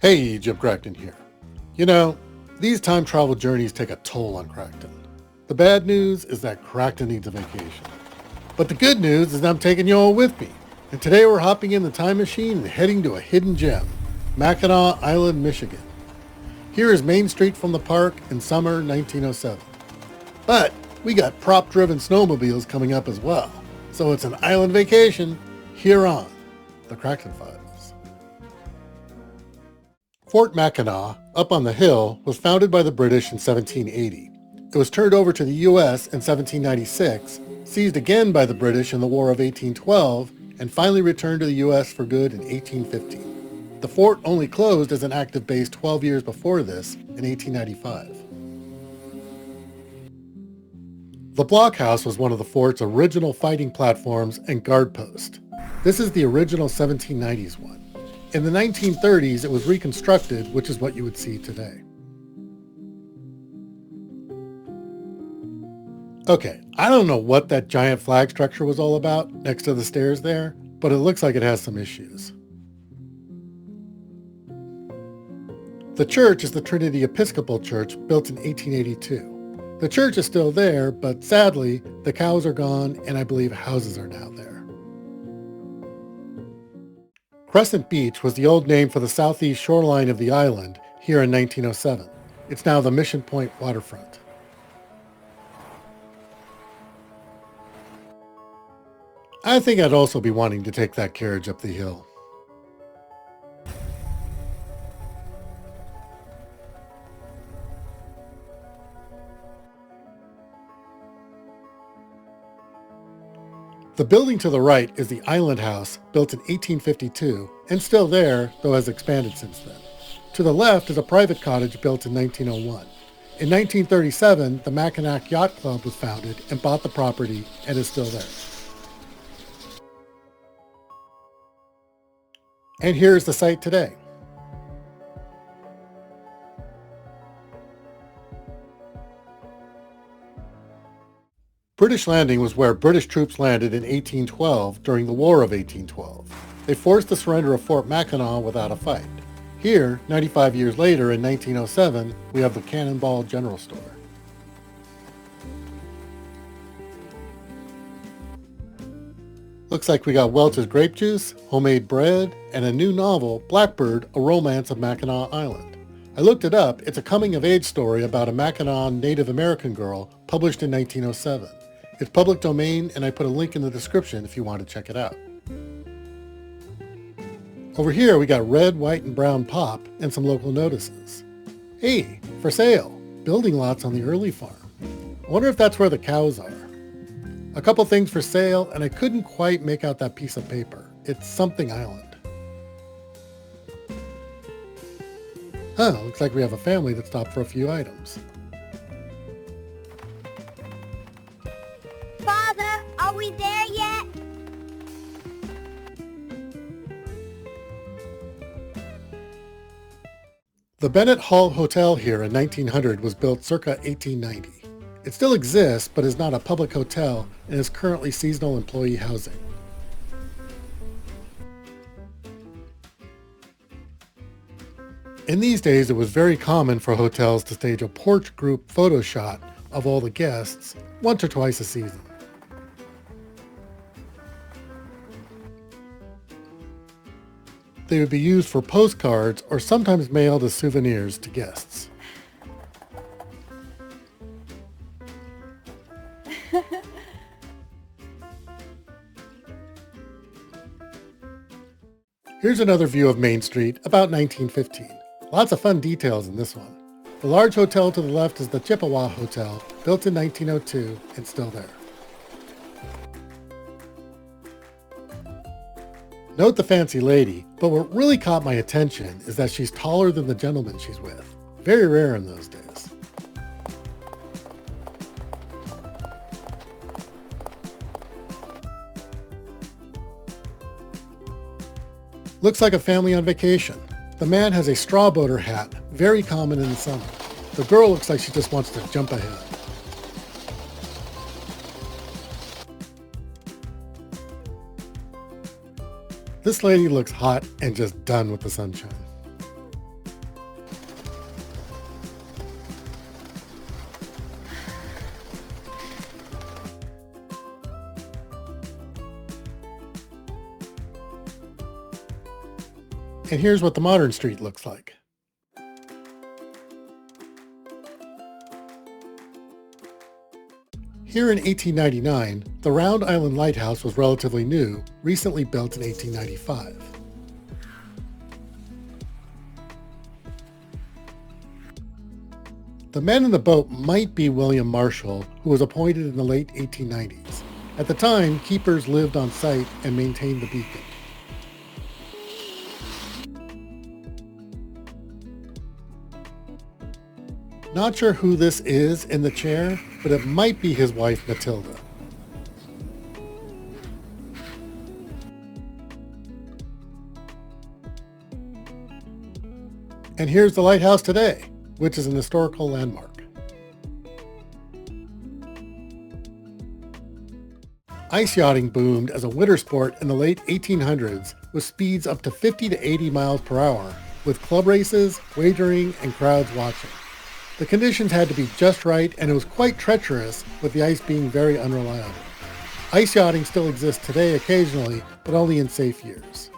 Hey, Jim Crackton here. You know, these time travel journeys take a toll on Crackton. The bad news is that Crackton needs a vacation. But the good news is I'm taking you all with me. And today we're hopping in the time machine and heading to a hidden gem, Mackinac Island, Michigan. Here is Main Street from the park in summer 1907. But we got prop-driven snowmobiles coming up as well. So it's an island vacation here on the Crackton Files. Fort Mackinac, up on the hill, was founded by the British in 1780. It was turned over to the U.S. in 1796, seized again by the British in the War of 1812, and finally returned to the U.S. for good in 1815. The fort only closed as an active base 12 years before this, in 1895. The blockhouse was one of the fort's original fighting platforms and guard post. This is the original 1790s one. In the 1930s, it was reconstructed, which is what you would see today. Okay, I don't know what that giant flag structure was all about next to the stairs there, but it looks like it has some issues. The church is the Trinity Episcopal Church, built in 1882. The church is still there, but sadly, the cows are gone, and I believe houses are now there. Crescent Beach was the old name for the southeast shoreline of the island here in 1907. It's now the Mission Point waterfront. I think I'd also be wanting to take that carriage up the hill. The building to the right is the Island House, built in 1852, and still there, though has expanded since then. To the left is a private cottage built in 1901. In 1937, the Mackinac Yacht Club was founded and bought the property and is still there. And here's the site today. British Landing was where British troops landed in 1812 during the War of 1812. They forced the surrender of Fort Mackinac without a fight. Here, 95 years later in 1907, we have the Cannonball General Store. Looks like we got Welch's grape juice, homemade bread, and a new novel, Blackbird, A Romance of Mackinac Island. I looked it up. It's a coming-of-age story about a Mackinac Native American girl published in 1907. It's public domain, and I put a link in the description if you want to check it out. Over here, we got red, white, and brown pop and some local notices. Hey, for sale, building lots on the early farm. I wonder if that's where the cows are. A couple things for sale, and I couldn't quite make out that piece of paper. It's something island. Looks like we have a family that stopped for a few items. Father, are we there yet? The Bennett Hall Hotel here in 1900 was built circa 1890. It still exists, but is not a public hotel and is currently seasonal employee housing. In these days, it was very common for hotels to stage a porch group photo shot of all the guests once or twice a season. They would be used for postcards or sometimes mailed as souvenirs to guests. Here's another view of Main Street about 1915. Lots of fun details in this one. The large hotel to the left is the Chippewa Hotel, built in 1902 and still there. Note the fancy lady, but what really caught my attention is that she's taller than the gentleman she's with. Very rare in those days. Looks like a family on vacation. The man has a straw boater hat, very common in the summer. The girl looks like she just wants to jump ahead. This lady looks hot and just done with the sunshine. And here's what the modern street looks like. Here in 1899, the Round Island Lighthouse was relatively new, recently built in 1895. The men in the boat might be William Marshall, who was appointed in the late 1890s. At the time, keepers lived on site and maintained the beacon. Not sure who this is in the chair, but it might be his wife Matilda. And here's the lighthouse today, which is an historical landmark. Ice yachting boomed as a winter sport in the late 1800s with speeds up to 50 to 80 miles per hour, with club races, wagering, and crowds watching. The conditions had to be just right, and it was quite treacherous, with the ice being very unreliable. Ice yachting still exists today occasionally, but only in safe years.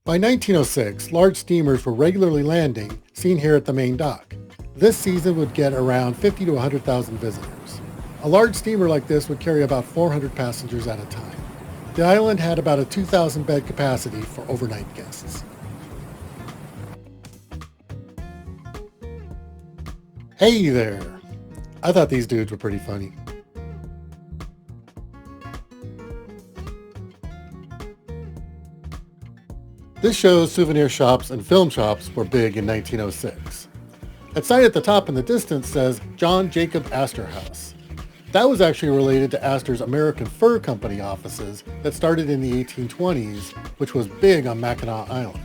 By 1906, large steamers were regularly landing, seen here at the main dock. This season would get around 50 to 100,000 visitors. A large steamer like this would carry about 400 passengers at a time. The island had about a 2,000 bed capacity for overnight guests. Hey there! I thought these dudes were pretty funny. This shows souvenir shops and film shops were big in 1906. A sign at the top in the distance says John Jacob Astor House. That was actually related to Astor's American Fur Company offices that started in the 1820s, which was big on Mackinac Island.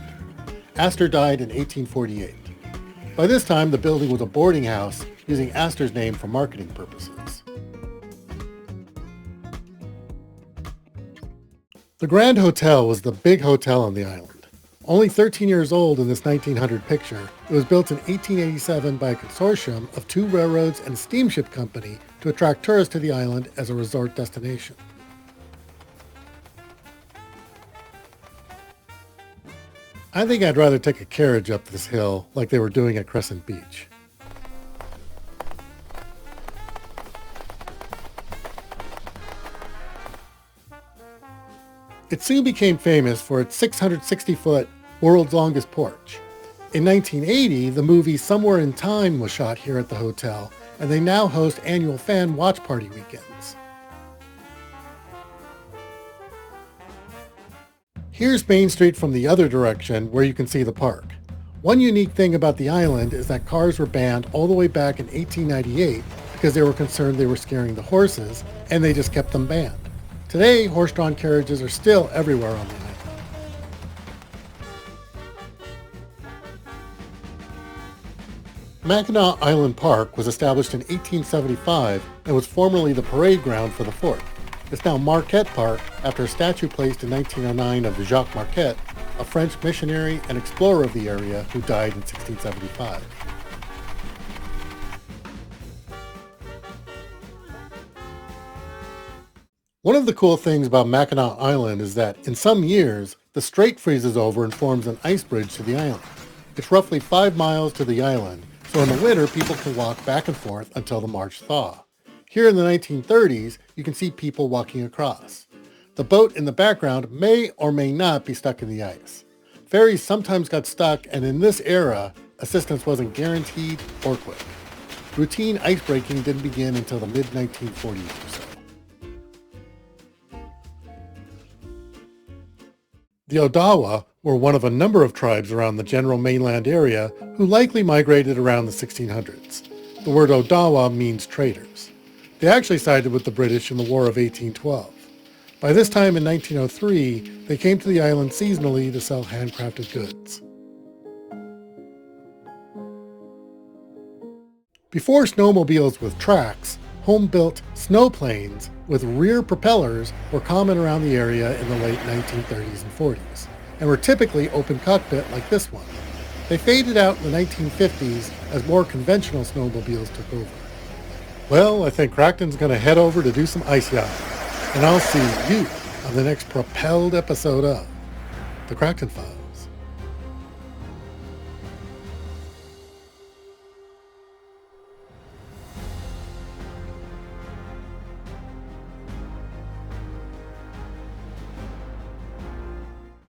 Astor died in 1848. By this time, the building was a boarding house using Astor's name for marketing purposes. The Grand Hotel was the big hotel on the island. Only 13 years old in this 1900 picture, it was built in 1887 by a consortium of two railroads and a steamship company to attract tourists to the island as a resort destination. I think I'd rather take a carriage up this hill like they were doing at Crescent Beach. It soon became famous for its 660-foot world's longest porch. In 1980, the movie Somewhere in Time was shot here at the hotel, and they now host annual fan watch party weekends. Here's Main Street from the other direction where you can see the park. One unique thing about the island is that cars were banned all the way back in 1898 because they were concerned they were scaring the horses, and they just kept them banned. Today, horse-drawn carriages are still everywhere on the island. Mackinac Island Park was established in 1875 and was formerly the parade ground for the fort. It's now Marquette Park after a statue placed in 1909 of Jacques Marquette, a French missionary and explorer of the area who died in 1675. One of the cool things about Mackinac Island is that in some years, the strait freezes over and forms an ice bridge to the island. It's roughly 5 miles to the island, so in the winter people can walk back and forth until the March thaw. Here in the 1930s, you can see people walking across. The boat in the background may or may not be stuck in the ice. Ferries sometimes got stuck, and in this era, assistance wasn't guaranteed or quick. Routine ice breaking didn't begin until the mid-1940s or so. The Odawa were one of a number of tribes around the general mainland area who likely migrated around the 1600s. The word Odawa means traders. They actually sided with the British in the War of 1812. By this time in 1903, they came to the island seasonally to sell handcrafted goods. Before snowmobiles with tracks, home-built snowplanes with rear propellers were common around the area in the late 1930s and 40s, and were typically open cockpit like this one. They faded out in the 1950s as more conventional snowmobiles took over. Well, I think Crackton's going to head over to do some ice yachting, and I'll see you on the next propelled episode of The Crackton Files.